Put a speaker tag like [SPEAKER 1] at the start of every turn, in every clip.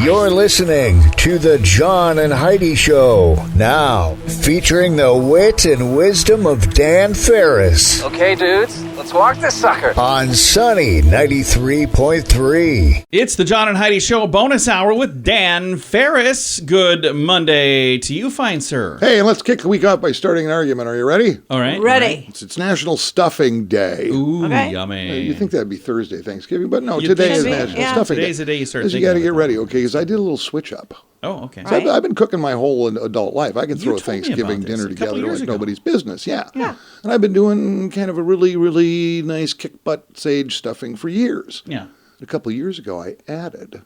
[SPEAKER 1] You're listening to the John and Heidi Show. Now, featuring the wit and wisdom of Dan Ferris.
[SPEAKER 2] Okay, dudes, let's walk this sucker.
[SPEAKER 1] On Sunny 93.3.
[SPEAKER 3] It's the John and Heidi Show bonus hour with Dan Ferris. Good Monday to you, fine sir.
[SPEAKER 4] Hey, and let's kick the week off by starting an argument. Are you ready?
[SPEAKER 3] All right.
[SPEAKER 5] Ready.
[SPEAKER 4] It's National Stuffing Day.
[SPEAKER 3] Ooh,
[SPEAKER 5] Okay.
[SPEAKER 3] yummy.
[SPEAKER 4] You think that'd be Thursday, Thanksgiving, but no,
[SPEAKER 3] You'd
[SPEAKER 4] today
[SPEAKER 3] think
[SPEAKER 4] is
[SPEAKER 3] so.
[SPEAKER 4] National
[SPEAKER 5] Yeah.
[SPEAKER 4] Stuffing Day.
[SPEAKER 3] Today's the day you start
[SPEAKER 4] Because you
[SPEAKER 3] thinking
[SPEAKER 4] got to get
[SPEAKER 3] about
[SPEAKER 4] ready, okay? Because I did a little switch up.
[SPEAKER 3] Oh, okay.
[SPEAKER 4] So
[SPEAKER 5] Right.
[SPEAKER 4] I've been cooking my whole adult life. I can throw a
[SPEAKER 3] told me
[SPEAKER 4] Thanksgiving
[SPEAKER 3] about this
[SPEAKER 4] dinner
[SPEAKER 3] a couple
[SPEAKER 4] together
[SPEAKER 3] years
[SPEAKER 4] like
[SPEAKER 3] ago.
[SPEAKER 4] nobody's business. Yeah. And I've been doing kind of a really, really nice kick butt sage stuffing for years.
[SPEAKER 3] Yeah.
[SPEAKER 4] A couple of years ago, I added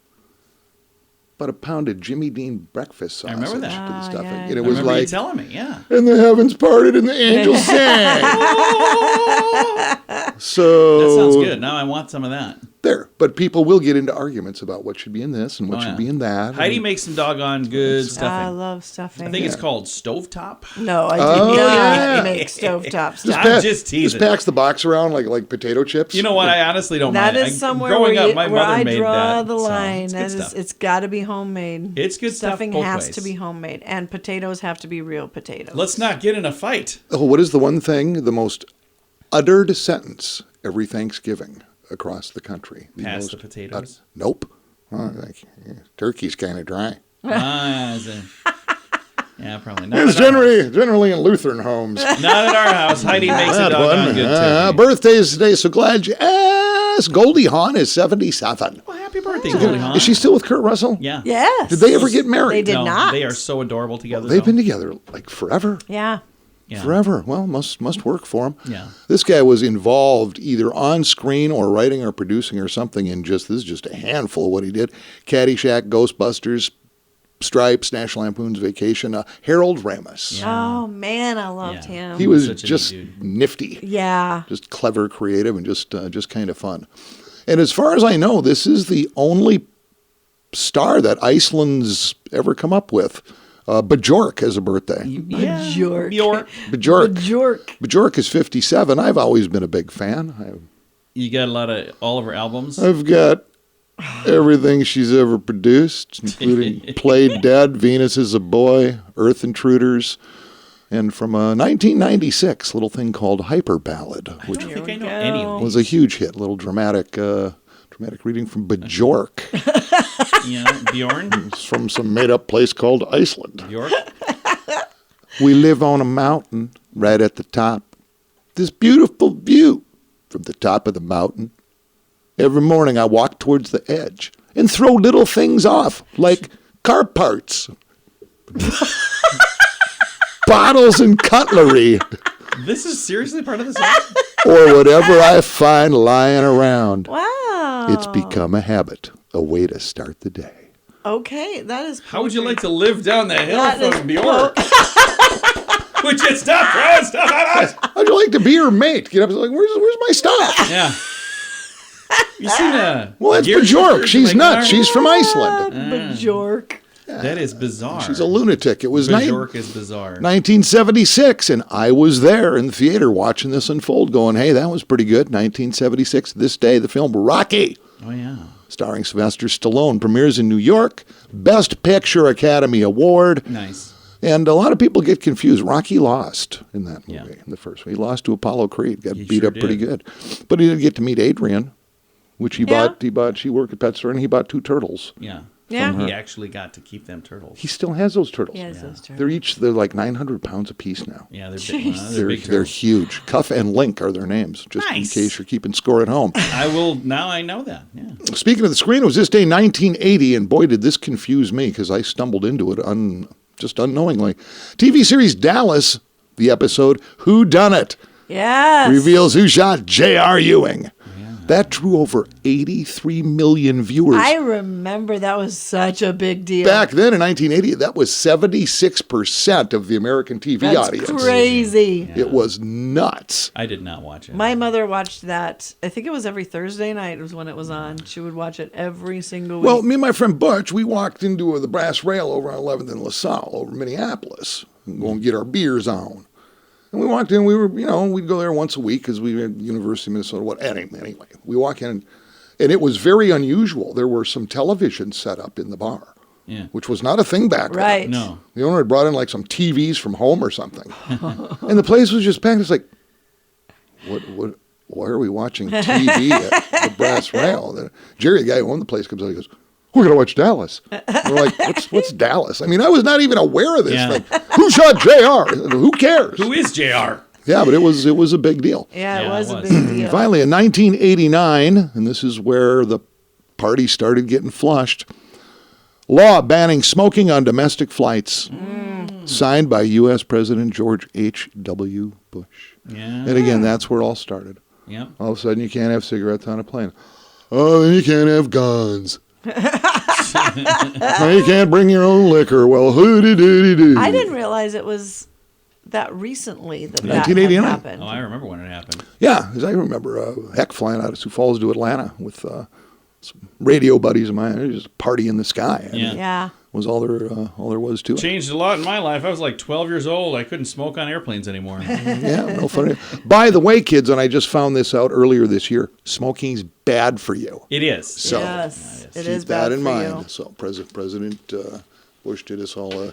[SPEAKER 4] about a pound of Jimmy Dean breakfast sausage
[SPEAKER 3] remember that.
[SPEAKER 4] to the stuffing.
[SPEAKER 5] yeah.
[SPEAKER 4] And it
[SPEAKER 3] I
[SPEAKER 4] was
[SPEAKER 3] remember you
[SPEAKER 4] like,
[SPEAKER 3] telling me, yeah.
[SPEAKER 4] and the heavens parted and the angels sang. So
[SPEAKER 3] That sounds good. Now I want some of that.
[SPEAKER 4] there. But people will get into arguments about what should be in this and what
[SPEAKER 3] Oh,
[SPEAKER 4] should
[SPEAKER 3] yeah.
[SPEAKER 4] be in that.
[SPEAKER 3] Heidi
[SPEAKER 4] And
[SPEAKER 3] makes some doggone good
[SPEAKER 5] I
[SPEAKER 3] stuffing.
[SPEAKER 5] love stuffing.
[SPEAKER 3] I think it's called stovetop.
[SPEAKER 5] No, I do
[SPEAKER 4] Oh,
[SPEAKER 5] not
[SPEAKER 4] yeah.
[SPEAKER 5] make stovetop stuff.
[SPEAKER 3] I'm just teasing.
[SPEAKER 4] Just packs the box around like potato chips.
[SPEAKER 3] You know what? I honestly don't
[SPEAKER 5] That
[SPEAKER 3] mind.
[SPEAKER 5] is somewhere
[SPEAKER 3] growing
[SPEAKER 5] where,
[SPEAKER 3] up, my
[SPEAKER 5] where
[SPEAKER 3] mother
[SPEAKER 5] I
[SPEAKER 3] made
[SPEAKER 5] draw
[SPEAKER 3] that.
[SPEAKER 5] the
[SPEAKER 3] so
[SPEAKER 5] line.
[SPEAKER 3] it's good
[SPEAKER 5] That is,
[SPEAKER 3] stuff.
[SPEAKER 5] it's got to be homemade.
[SPEAKER 3] It's good stuff
[SPEAKER 5] Stuffing
[SPEAKER 3] both
[SPEAKER 5] has
[SPEAKER 3] ways.
[SPEAKER 5] to be homemade, and potatoes have to be real potatoes.
[SPEAKER 3] Let's not get in a fight.
[SPEAKER 4] Oh, what is the one thing, the most uttered sentence every Thanksgiving across the country?
[SPEAKER 3] Pass
[SPEAKER 4] most
[SPEAKER 3] the potatoes.
[SPEAKER 4] Nope. Oh, turkey's kind of dry.
[SPEAKER 3] Yeah, probably not.
[SPEAKER 4] It's generally in Lutheran homes.
[SPEAKER 3] Not at our house. Heidi makes a
[SPEAKER 4] That
[SPEAKER 3] doggone
[SPEAKER 4] one.
[SPEAKER 3] good turkey.
[SPEAKER 4] Birthdays today, so glad you asked. Goldie Hawn is 77.
[SPEAKER 3] Well, happy birthday, Goldie Hawn.
[SPEAKER 4] Is she still with Kurt Russell?
[SPEAKER 3] Yeah.
[SPEAKER 5] Yes.
[SPEAKER 4] Did they ever get married?
[SPEAKER 5] They did
[SPEAKER 3] No,
[SPEAKER 5] not.
[SPEAKER 3] They are so adorable together.
[SPEAKER 4] They've
[SPEAKER 3] though.
[SPEAKER 4] been together like forever.
[SPEAKER 5] Yeah.
[SPEAKER 3] Yeah.
[SPEAKER 4] Forever. Well, must work for him.
[SPEAKER 3] Yeah.
[SPEAKER 4] This guy was involved either on screen or writing or producing or something in this is just a handful of what he did. Caddyshack, Ghostbusters, Stripes, National Lampoon's Vacation, Harold Ramis.
[SPEAKER 5] Oh man, I loved
[SPEAKER 3] Yeah.
[SPEAKER 5] him.
[SPEAKER 4] He was
[SPEAKER 3] Such a neat
[SPEAKER 4] just
[SPEAKER 3] dude.
[SPEAKER 4] nifty,
[SPEAKER 5] Yeah.
[SPEAKER 4] just clever, creative, and just kind of fun. And as far as I know, this is the only star that Iceland's ever come up with. Bjork has a birthday.
[SPEAKER 3] Yeah.
[SPEAKER 5] Bjork.
[SPEAKER 4] Bjork.
[SPEAKER 5] Bjork.
[SPEAKER 4] Bjork is 57. I've always been a big fan.
[SPEAKER 3] You got a lot of all of her albums.
[SPEAKER 4] I've got everything she's ever produced, including Play Dead, Venus is a Boy, Earth Intruders, and from a 1996 little thing called Hyper Ballad, which
[SPEAKER 3] I don't think I know
[SPEAKER 5] go.
[SPEAKER 3] any of
[SPEAKER 4] was a huge hit, little dramatic reading from Bjork.
[SPEAKER 3] these. Yeah, Bjorn.
[SPEAKER 4] It's from some made-up place called Iceland.
[SPEAKER 3] Bjork.
[SPEAKER 4] We live on a mountain right at the top. This beautiful view from the top of the mountain. Every morning I walk towards the edge and throw little things off, like car parts, bottles and cutlery,
[SPEAKER 3] This is seriously part of the song.
[SPEAKER 4] or whatever I find lying around.
[SPEAKER 5] Wow.
[SPEAKER 4] It's become a habit, a way to start the day.
[SPEAKER 5] Okay, that is.
[SPEAKER 3] How would you like to live down the hill
[SPEAKER 5] That is
[SPEAKER 3] from Bjork? Would you stop throwing stuff at us?
[SPEAKER 4] How'd you like to be her mate? Get up and like, where's my stuff?
[SPEAKER 3] Yeah. You seen
[SPEAKER 4] Well, that's
[SPEAKER 3] Gear
[SPEAKER 4] Bjork.
[SPEAKER 3] Shifters
[SPEAKER 4] She's
[SPEAKER 3] like
[SPEAKER 4] nuts.
[SPEAKER 3] that?
[SPEAKER 4] She's from Iceland.
[SPEAKER 5] Bjork.
[SPEAKER 3] That is bizarre.
[SPEAKER 4] She's a lunatic. It was
[SPEAKER 3] Bjork is bizarre.
[SPEAKER 4] 1976, and I was there in the theater watching this unfold, going, hey, that was pretty good. 1976, this day, the film Rocky,
[SPEAKER 3] Oh yeah.
[SPEAKER 4] starring Sylvester Stallone, premieres in New York. Best Picture Academy Award.
[SPEAKER 3] Nice.
[SPEAKER 4] And a lot of people get confused. Rocky lost in that movie,
[SPEAKER 3] Yeah.
[SPEAKER 4] in the first one. He lost to Apollo Creed, got
[SPEAKER 3] He
[SPEAKER 4] beat
[SPEAKER 3] sure
[SPEAKER 4] up pretty
[SPEAKER 3] did.
[SPEAKER 4] good. But he did get to meet Adrian, which he
[SPEAKER 5] Yeah.
[SPEAKER 4] bought. She worked at Pet Store, and he bought 2 turtles.
[SPEAKER 3] Yeah.
[SPEAKER 5] Yeah.
[SPEAKER 3] He actually got to keep them turtles.
[SPEAKER 4] He still has those turtles.
[SPEAKER 5] Yes, those turtles.
[SPEAKER 4] They're like 900 pounds apiece now.
[SPEAKER 3] Yeah, they're
[SPEAKER 5] Jeez.
[SPEAKER 3] big. They're big
[SPEAKER 4] They're
[SPEAKER 3] turtles.
[SPEAKER 4] huge. Cuff and Link are their names, just
[SPEAKER 3] Nice.
[SPEAKER 4] in case you're keeping score at home.
[SPEAKER 3] I will now. I know that. Yeah.
[SPEAKER 4] Speaking of the screen, it was this day 1980, and boy, did this confuse me because I stumbled into it just unknowingly. TV series Dallas, the episode Who Done It,
[SPEAKER 5] Yes.
[SPEAKER 4] reveals who shot J.R. Ewing. That drew over 83 million viewers.
[SPEAKER 5] I remember that was such a big deal.
[SPEAKER 4] Back then in 1980, that was 76% of the American TV
[SPEAKER 5] That's
[SPEAKER 4] audience.
[SPEAKER 5] crazy.
[SPEAKER 4] It was nuts.
[SPEAKER 3] I did not watch it.
[SPEAKER 5] My mother watched that. I think it was every Thursday night was when it was on. She would watch it every single week.
[SPEAKER 4] Well, me and my friend Butch, we walked into the brass rail over on 11th and LaSalle over Minneapolis and go and get our beers on. And we walked in, we were, we'd go there once a week because we were at University of Minnesota. Anyway, we walk in and And it was very unusual. There were some televisions set up in the bar, which was not a thing back then.
[SPEAKER 5] Right.
[SPEAKER 3] No.
[SPEAKER 4] The owner had brought in like some TVs from home or something. And the place was just packed. It's like, why are we watching TV at the Brass Rail? Jerry, the guy who owned the place, comes out and goes, we're going to watch Dallas. We're like, what's Dallas? I mean, I was not even aware of this.
[SPEAKER 3] Yeah.
[SPEAKER 4] Like, who shot JR? Who cares?
[SPEAKER 3] Who is JR?
[SPEAKER 4] Yeah, but it was a big deal.
[SPEAKER 5] Yeah, it was a big deal.
[SPEAKER 4] Finally, in 1989, and this is where the party started getting flushed, law banning smoking on domestic flights, signed by U.S. President George H.W. Bush.
[SPEAKER 3] Yeah.
[SPEAKER 4] And again, that's where it all started.
[SPEAKER 3] Yeah.
[SPEAKER 4] All of a sudden, you can't have cigarettes on a plane. Oh, then you can't have guns. Now you can't bring your own liquor. Well, hooty-dooty-doo.
[SPEAKER 5] I didn't realize it was that recently that
[SPEAKER 4] 1989.
[SPEAKER 5] had happened.
[SPEAKER 3] Oh, I remember when it happened.
[SPEAKER 4] Yeah, because I remember Heck flying out of Sioux Falls to Atlanta with some radio buddies of mine. It was just a party in the sky. I mean,
[SPEAKER 5] Yeah.
[SPEAKER 4] was all there was to it.
[SPEAKER 3] Changed a lot in my life. I was like 12 years old. I couldn't smoke on airplanes anymore.
[SPEAKER 4] Yeah, no funny. By the way, kids, and I just found this out earlier this year, smoking's bad for you.
[SPEAKER 3] It is.
[SPEAKER 4] So
[SPEAKER 5] Yes, it
[SPEAKER 4] keep
[SPEAKER 5] is
[SPEAKER 4] that
[SPEAKER 5] bad
[SPEAKER 4] in
[SPEAKER 5] for
[SPEAKER 4] mind.
[SPEAKER 5] you.
[SPEAKER 4] So President Bush did us all or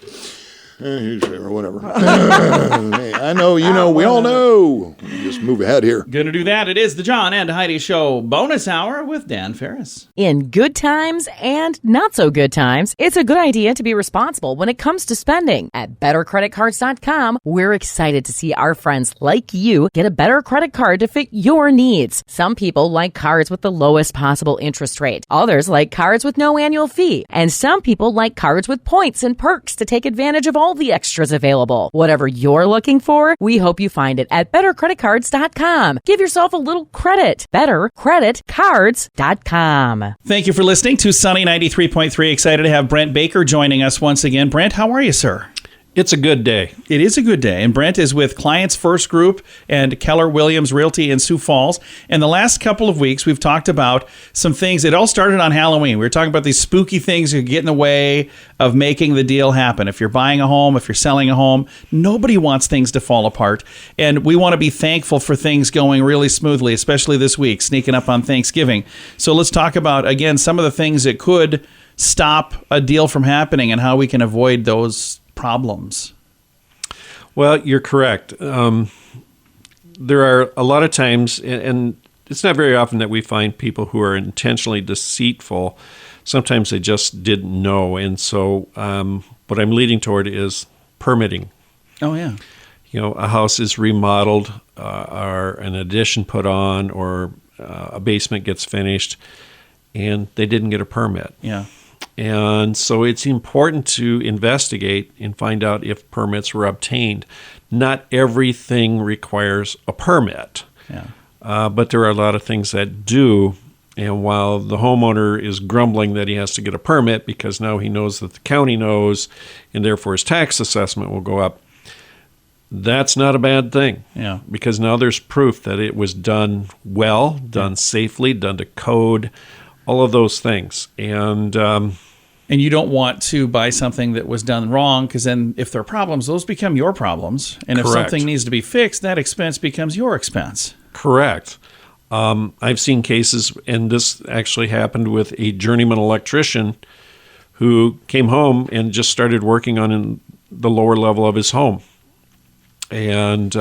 [SPEAKER 4] whatever. Hey, I know, you know, we all know. Just move ahead here.
[SPEAKER 3] Gonna do that. It is the John and Heidi Show bonus hour with Dan Ferris.
[SPEAKER 6] In good times and not so good times, it's a good idea to be responsible when it comes to spending. At BetterCreditCards.com, we're excited to see our friends like you get a better credit card to fit your needs. Some people like cards with the lowest possible interest rate. Others like cards with no annual fee. And some people like cards with points and perks to take advantage of all the extras available. Whatever you're looking for, we hope you find it at BetterCreditCards.com. Give yourself a little credit. BetterCreditCards.com.
[SPEAKER 3] Thank you for listening to Sunny 93.3. Excited to have Brent Baker joining us once again. Brent, how are you, sir?
[SPEAKER 7] It's a good day.
[SPEAKER 3] It is a good day. And Brent is with Clients First Group and Keller Williams Realty in Sioux Falls. And the last couple of weeks, we've talked about some things. It all started on Halloween. We were talking about these spooky things that get in the way of making the deal happen. If you're buying a home, if you're selling a home, nobody wants things to fall apart. And we want to be thankful for things going really smoothly, especially this week, sneaking up on Thanksgiving. So let's talk about, again, some of the things that could stop a deal from happening and how we can avoid those problems.
[SPEAKER 7] Well, you're correct. There are a lot of times, and it's not very often that we find people who are intentionally deceitful. Sometimes they just didn't know. And so what I'm leading toward is permitting.
[SPEAKER 3] Oh, yeah.
[SPEAKER 7] You know, a house is remodeled, or an addition put on, or a basement gets finished, and they didn't get a permit.
[SPEAKER 3] Yeah.
[SPEAKER 7] And so it's important to investigate and find out if permits were obtained. Not everything requires a permit, but there are a lot of things that do. And while the homeowner is grumbling that he has to get a permit because now he knows that the county knows, and therefore his tax assessment will go up, that's not a bad thing.
[SPEAKER 3] Yeah.
[SPEAKER 7] Because now there's proof that it was done well, done safely, done to code, all of those things.
[SPEAKER 3] And you don't want to buy something that was done wrong, because then if there are problems, those become your problems. And if
[SPEAKER 7] Correct.
[SPEAKER 3] something needs to be fixed, that expense becomes your expense.
[SPEAKER 7] Correct. I've seen cases, and this actually happened with a journeyman electrician who came home and just started working on the lower level of his home. And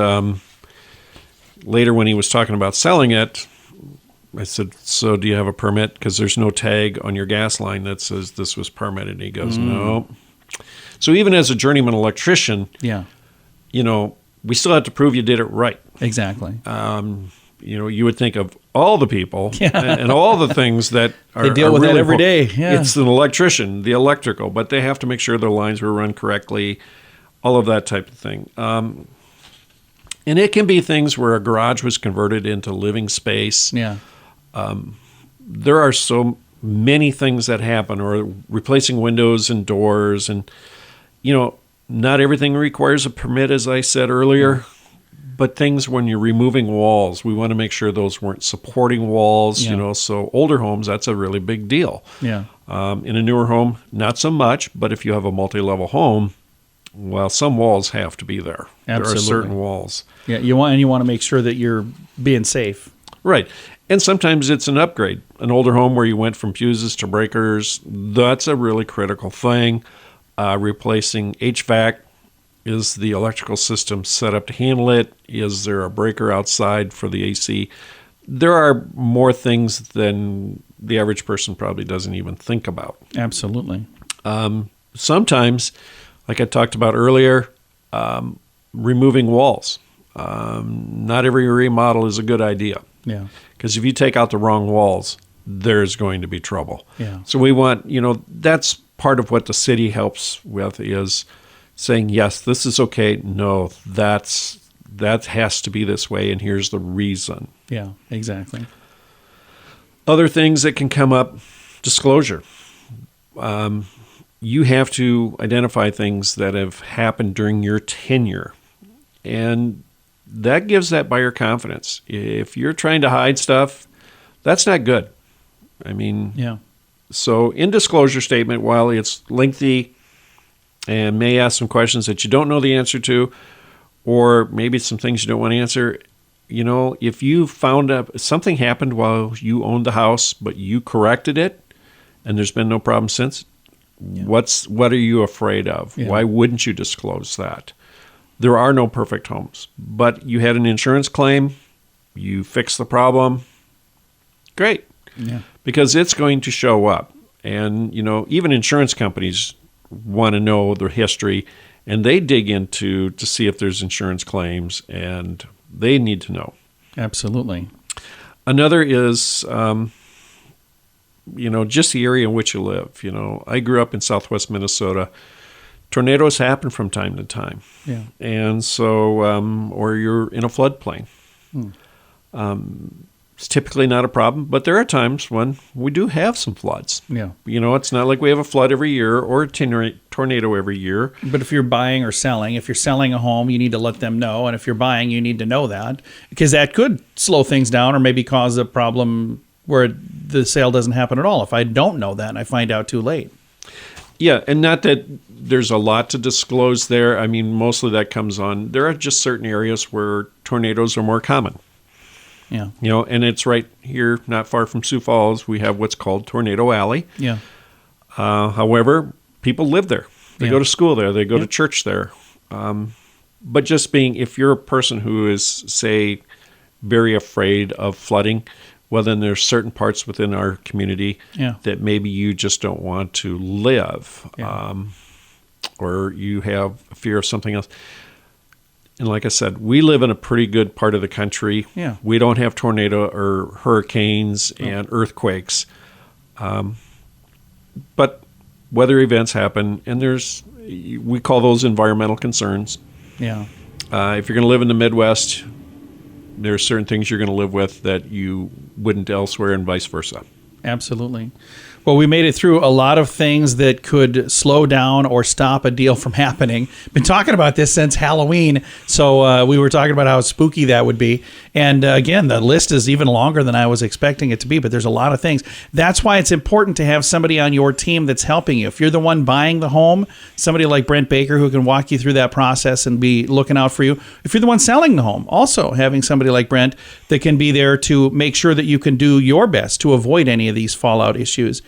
[SPEAKER 7] later when he was talking about selling it, I said, so do you have a permit? Because there's no tag on your gas line that says this was permitted. And he goes, no. So even as a journeyman electrician, you know, we still have to prove you did it right.
[SPEAKER 3] Exactly.
[SPEAKER 7] You know, you would think of all the people and all the things that are
[SPEAKER 3] They deal with
[SPEAKER 7] really
[SPEAKER 3] that every day. Yeah.
[SPEAKER 7] It's an electrician, the electrical, but they have to make sure their lines were run correctly, all of that type of thing. And it can be things where a garage was converted into living space.
[SPEAKER 3] Yeah.
[SPEAKER 7] There are so many things that happen, or replacing windows and doors. And, you know, not everything requires a permit, as I said earlier. But things when you're removing walls, we want to make sure those weren't supporting walls, you know. So older homes, that's a really big deal.
[SPEAKER 3] Yeah.
[SPEAKER 7] In a newer home, not so much. But if you have a multi-level home, well, some walls have to be there.
[SPEAKER 3] Absolutely.
[SPEAKER 7] There are certain walls.
[SPEAKER 3] Yeah. You want to make sure that you're being safe.
[SPEAKER 7] Right. And sometimes it's an upgrade. An older home where you went from fuses to breakers, that's a really critical thing. Replacing HVAC. Is the electrical system set up to handle it? Is there a breaker outside for the AC? There are more things than the average person probably doesn't even think about.
[SPEAKER 3] Absolutely.
[SPEAKER 7] Sometimes, like I talked about earlier, removing walls. Not every remodel is a good idea.
[SPEAKER 3] Yeah.
[SPEAKER 7] Because if you take out the wrong walls, there's going to be trouble.
[SPEAKER 3] Yeah.
[SPEAKER 7] So we want, that's part of what the city helps with is saying, yes, this is okay. No, that has to be this way, and here's the reason.
[SPEAKER 3] Yeah, exactly.
[SPEAKER 7] Other things that can come up, disclosure. You have to identify things that have happened during your tenure, and that gives that buyer confidence. If you're trying to hide stuff, that's not good.
[SPEAKER 3] Yeah.
[SPEAKER 7] So in disclosure statement, while it's lengthy and may ask some questions that you don't know the answer to, or maybe some things you don't want to answer, if you found out something happened while you owned the house, but you corrected it, and there's been no problem since, what are you afraid of?
[SPEAKER 3] Yeah.
[SPEAKER 7] Why wouldn't you disclose that? There are no perfect homes, but you had an insurance claim, you fixed the problem, great.
[SPEAKER 3] Yeah.
[SPEAKER 7] Because it's going to show up. And, even insurance companies want to know the history, and they dig into to see if there's insurance claims, and they need to know.
[SPEAKER 3] Absolutely.
[SPEAKER 7] Another is, just the area in which you live. I grew up in southwest Minnesota. Tornadoes happen from time to time.
[SPEAKER 3] Yeah.
[SPEAKER 7] And so, or you're in a floodplain. It's typically not a problem, but there are times when we do have some floods.
[SPEAKER 3] Yeah.
[SPEAKER 7] It's not like we have a flood every year or a tornado every year.
[SPEAKER 3] But if you're buying or selling, if you're selling a home, you need to let them know. And if you're buying, you need to know that, because that could slow things down or maybe cause a problem where the sale doesn't happen at all. If I don't know that and I find out too late.
[SPEAKER 7] Yeah, and not that there's a lot to disclose there. Mostly that comes on. There are just certain areas where tornadoes are more common.
[SPEAKER 3] Yeah.
[SPEAKER 7] And it's right here, not far from Sioux Falls. We have what's called Tornado Alley.
[SPEAKER 3] Yeah.
[SPEAKER 7] However, people live there. They go to school there. They go to church there. But just if you're a person who is, say, very afraid of flooding, well, then there's certain parts within our community that maybe you just don't want to live, or you have a fear of something else. And like I said, we live in a pretty good part of the country.
[SPEAKER 3] Yeah.
[SPEAKER 7] We don't have tornado or hurricanes and earthquakes. But weather events happen, and we call those environmental concerns.
[SPEAKER 3] Yeah.
[SPEAKER 7] If you're going to live in the Midwest, there are certain things you're going to live with that you wouldn't elsewhere, and vice versa.
[SPEAKER 3] Absolutely. Well, we made it through a lot of things that could slow down or stop a deal from happening. Been talking about this since Halloween, so we were talking about how spooky that would be. And again, the list is even longer than I was expecting it to be, but there's a lot of things. That's why it's important to have somebody on your team that's helping you. If you're the one buying the home, somebody like Brent Baker who can walk you through that process and be looking out for you. If you're the one selling the home, also having somebody like Brent that can be there to make sure that you can do your best to avoid any of these fallout issues.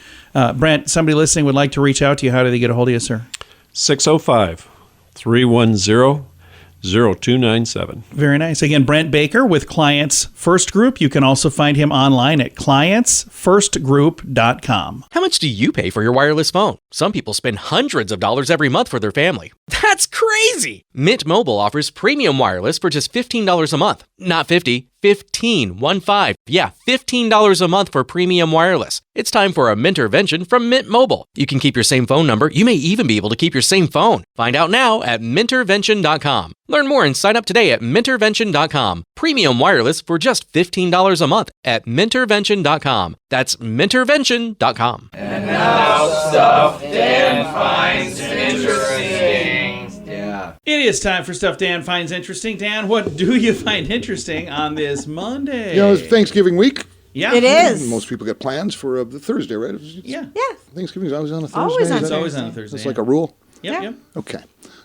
[SPEAKER 3] Brent, somebody listening would like to reach out to you. How do they get a hold of you, sir?
[SPEAKER 7] 605-310-0297.
[SPEAKER 3] Very nice. Again, Brent Baker with Clients First Group. You can also find him online at clientsfirstgroup.com.
[SPEAKER 8] How much do you pay for your wireless phone? Some people spend hundreds of dollars every month for their family. That's crazy! Mint Mobile offers premium wireless for just $15 a month. Not 50, 15, 1-5. Yeah, $15 a month for premium wireless. It's time for a Mintervention from Mint Mobile. You can keep your same phone number. You may even be able to keep your same phone. Find out now at Mintervention.com. Learn more and sign up today at Mintervention.com. Premium wireless for just $15 a month at Mintervention.com. That's Mintervention.com.
[SPEAKER 2] And now stuff Dan finds interesting. Yeah.
[SPEAKER 3] It is time for Stuff Dan Finds Interesting. Dan, what do you find interesting on this Monday?
[SPEAKER 4] It's Thanksgiving week.
[SPEAKER 3] Yeah.
[SPEAKER 5] It is.
[SPEAKER 4] Most people get plans for the Thursday, right?
[SPEAKER 3] Yeah.
[SPEAKER 4] Thanksgiving is always on a Thursday.
[SPEAKER 5] Always on
[SPEAKER 3] It's always on a Thursday.
[SPEAKER 4] That's like a rule.
[SPEAKER 3] Yep,
[SPEAKER 5] Yeah.
[SPEAKER 3] yep.
[SPEAKER 4] Okay.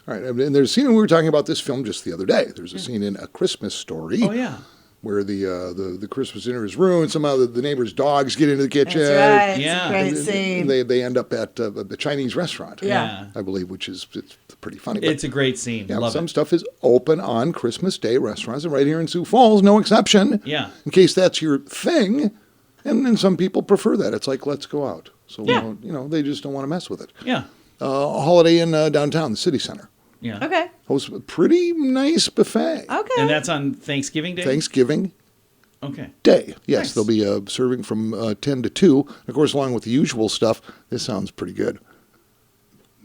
[SPEAKER 4] All right. And there's a scene, and we were talking about this film just the other day. There's a scene in A Christmas Story.
[SPEAKER 3] Oh, yeah.
[SPEAKER 4] where the Christmas dinner is ruined. Somehow the neighbor's dogs get into the kitchen.
[SPEAKER 5] That's right.
[SPEAKER 3] Yeah.
[SPEAKER 5] It's a great scene.
[SPEAKER 4] They end up at a Chinese restaurant.
[SPEAKER 5] Yeah.
[SPEAKER 4] I believe, which is it's pretty funny.
[SPEAKER 3] It's a great scene.
[SPEAKER 4] Yeah,
[SPEAKER 3] Love
[SPEAKER 4] some
[SPEAKER 3] it.
[SPEAKER 4] stuff is open on Christmas Day. Restaurants, and right here in Sioux Falls, no exception.
[SPEAKER 3] Yeah.
[SPEAKER 4] In case that's your thing, and then some people prefer that. It's like, let's go out. So
[SPEAKER 3] Yeah.
[SPEAKER 4] they just don't want to mess with it.
[SPEAKER 3] Yeah.
[SPEAKER 4] A holiday in downtown, the city center.
[SPEAKER 3] Yeah.
[SPEAKER 5] Okay.
[SPEAKER 4] Hosts a pretty nice buffet.
[SPEAKER 5] Okay.
[SPEAKER 3] And that's on Thanksgiving Day?
[SPEAKER 4] Thanksgiving
[SPEAKER 3] Okay.
[SPEAKER 4] Day. Yes,
[SPEAKER 3] Nice.
[SPEAKER 4] they'll be serving from 10 to 2. Of course, along with the usual stuff, this sounds pretty good.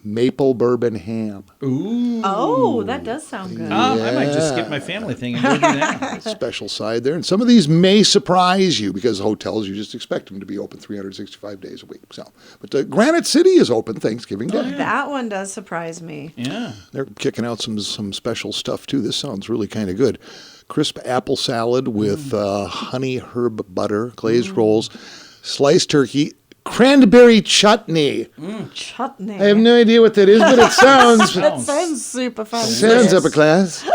[SPEAKER 4] Maple bourbon ham.
[SPEAKER 3] Ooh.
[SPEAKER 5] Oh, that does sound good.
[SPEAKER 3] I might just skip my family thing and go do that.
[SPEAKER 4] Special side there. And some of these may surprise you because hotels, you just expect them to be open 365 days a week. So, but Granite City is open Thanksgiving Day.
[SPEAKER 5] That one does surprise me.
[SPEAKER 3] Yeah.
[SPEAKER 4] They're kicking out some special stuff too. This sounds really kind of good. Crisp apple salad with honey herb butter, glazed rolls, sliced turkey, cranberry chutney.
[SPEAKER 5] Chutney.
[SPEAKER 4] I have no idea what that is, but it sounds
[SPEAKER 5] That sounds super fun.
[SPEAKER 4] sounds upper class.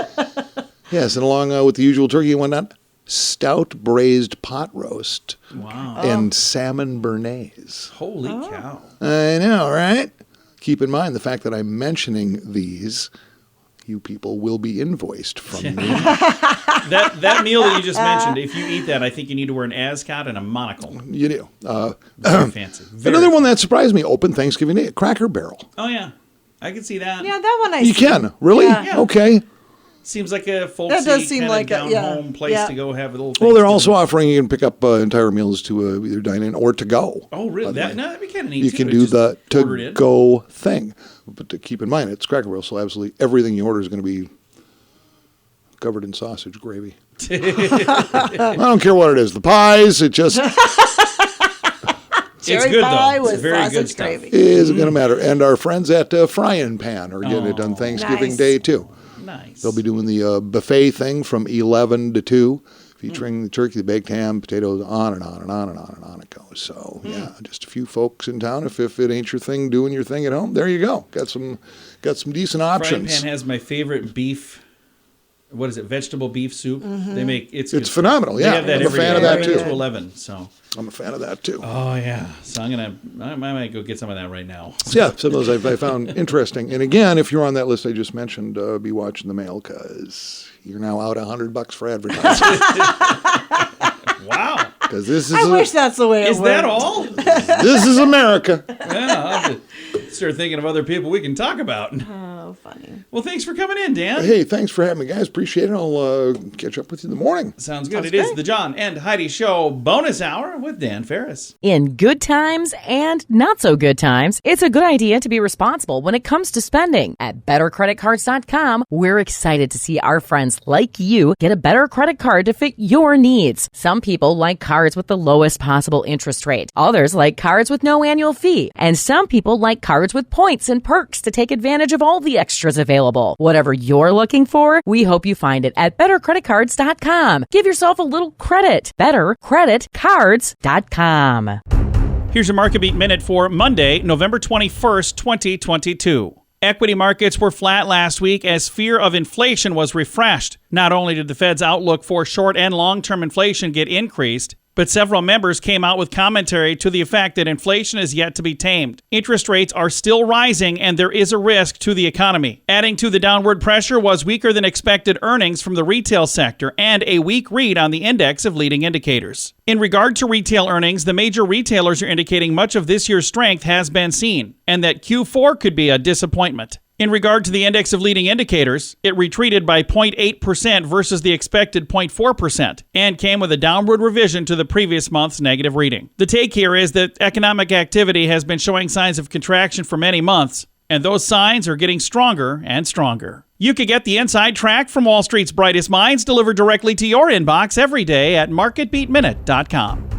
[SPEAKER 4] Yes, and along with the usual turkey and whatnot, stout braised pot roast
[SPEAKER 3] Wow.
[SPEAKER 4] and salmon béarnaise.
[SPEAKER 3] Holy cow.
[SPEAKER 4] I know, right? Keep in mind the fact that I'm mentioning these. You people will be invoiced from me.
[SPEAKER 3] That meal that you just mentioned, if you eat that, I think you need to wear an ascot and a monocle.
[SPEAKER 4] You do.
[SPEAKER 3] Very fancy. Very
[SPEAKER 4] Another one that surprised me, open Thanksgiving Day, Cracker Barrel.
[SPEAKER 3] Oh, yeah. I can see that.
[SPEAKER 5] Yeah, that one I
[SPEAKER 4] You
[SPEAKER 5] see.
[SPEAKER 4] can? Really?
[SPEAKER 5] Yeah.
[SPEAKER 4] Okay.
[SPEAKER 3] Seems like a folksy
[SPEAKER 5] That does seem
[SPEAKER 3] kind
[SPEAKER 5] like a-
[SPEAKER 3] of
[SPEAKER 5] yeah.
[SPEAKER 3] down-home place
[SPEAKER 5] Yeah.
[SPEAKER 3] to go have a little
[SPEAKER 4] Well, they're
[SPEAKER 3] Thanksgiving.
[SPEAKER 4] also offering you can pick up entire meals to either dine in or to go.
[SPEAKER 3] Oh, really?
[SPEAKER 4] by the way.
[SPEAKER 3] That'd be kind of neat,
[SPEAKER 4] You
[SPEAKER 3] too,
[SPEAKER 4] can
[SPEAKER 3] to
[SPEAKER 4] do
[SPEAKER 3] just
[SPEAKER 4] the
[SPEAKER 3] order it in.
[SPEAKER 4] to-go thing. But to keep in mind, it's Cracker Barrel, so absolutely everything you order is going to be covered in sausage gravy. I don't care what it is. The pies, it just
[SPEAKER 3] It's
[SPEAKER 5] Cherry
[SPEAKER 3] good,
[SPEAKER 5] pie
[SPEAKER 3] though.
[SPEAKER 5] with
[SPEAKER 3] It's very good
[SPEAKER 5] sausage
[SPEAKER 3] stuff.
[SPEAKER 5] gravy.
[SPEAKER 4] isn't going to matter. And our friends at Frying Pan are getting it on Thanksgiving
[SPEAKER 5] Nice.
[SPEAKER 4] Day, too.
[SPEAKER 3] Nice.
[SPEAKER 4] They'll be doing the buffet thing from 11 to 2, featuring the turkey, the baked ham, potatoes, on and on and on and on and on it goes. So, yeah, just a few folks in town. If it ain't your thing, doing your thing at home, there you go. Got some decent
[SPEAKER 3] Frying
[SPEAKER 4] options.
[SPEAKER 3] Pan has my favorite beef. What is it? Vegetable beef soup. They make it's
[SPEAKER 4] It's
[SPEAKER 3] good
[SPEAKER 4] phenomenal,
[SPEAKER 3] stuff.
[SPEAKER 4] yeah.
[SPEAKER 3] They have that
[SPEAKER 4] I'm a
[SPEAKER 3] every
[SPEAKER 4] fan of
[SPEAKER 3] year,
[SPEAKER 4] that,
[SPEAKER 3] 8
[SPEAKER 4] too.
[SPEAKER 3] to 11. So.
[SPEAKER 4] I'm a fan of that, too.
[SPEAKER 3] Oh yeah. So I might go get some of that right now.
[SPEAKER 4] So, yeah, some of those I found interesting. And again, if you're on that list I just mentioned, be watching the mail because you're now out $100 for advertising.
[SPEAKER 3] Wow.
[SPEAKER 4] Because this is
[SPEAKER 5] I wish that's the way it
[SPEAKER 3] Is that
[SPEAKER 5] worked.
[SPEAKER 3] all?
[SPEAKER 4] this is America.
[SPEAKER 3] Yeah. I'll have to start thinking of other people we can talk about.
[SPEAKER 5] Oh, funny.
[SPEAKER 3] Well, thanks for coming in, Dan.
[SPEAKER 4] Hey, thanks for having me, guys. Appreciate it. I'll catch up with you in the morning.
[SPEAKER 3] Sounds good. It is the John and Heidi Show bonus hour with Dan Ferris.
[SPEAKER 6] In good times and not so good times, it's a good idea to be responsible when it comes to spending. At BetterCreditCards.com, we're excited to see our friends like you get a better credit card to fit your needs. Some people like cards with the lowest possible interest rate. Others like cards with no annual fee. And some people like cards with points and perks to take advantage of all the extras available. Whatever you're looking for, we hope you find it at BetterCreditCards.com. Give yourself a little credit. BetterCreditCards.com.
[SPEAKER 3] Here's your Market Beat Minute for Monday, November 21st, 2022. Equity markets were flat last week as fear of inflation was refreshed. Not only did the Fed's outlook for short and long-term inflation get increased, but several members came out with commentary to the effect that inflation is yet to be tamed. Interest rates are still rising and there is a risk to the economy. Adding to the downward pressure was weaker than expected earnings from the retail sector and a weak read on the index of leading indicators. In regard to retail earnings, the major retailers are indicating much of this year's strength has been seen and that Q4 could be a disappointment. In regard to the index of leading indicators, it retreated by 0.8% versus the expected 0.4% and came with a downward revision to the previous month's negative reading. The take here is that economic activity has been showing signs of contraction for many months, and those signs are getting stronger and stronger. You can get the inside track from Wall Street's brightest minds delivered directly to your inbox every day at marketbeatminute.com.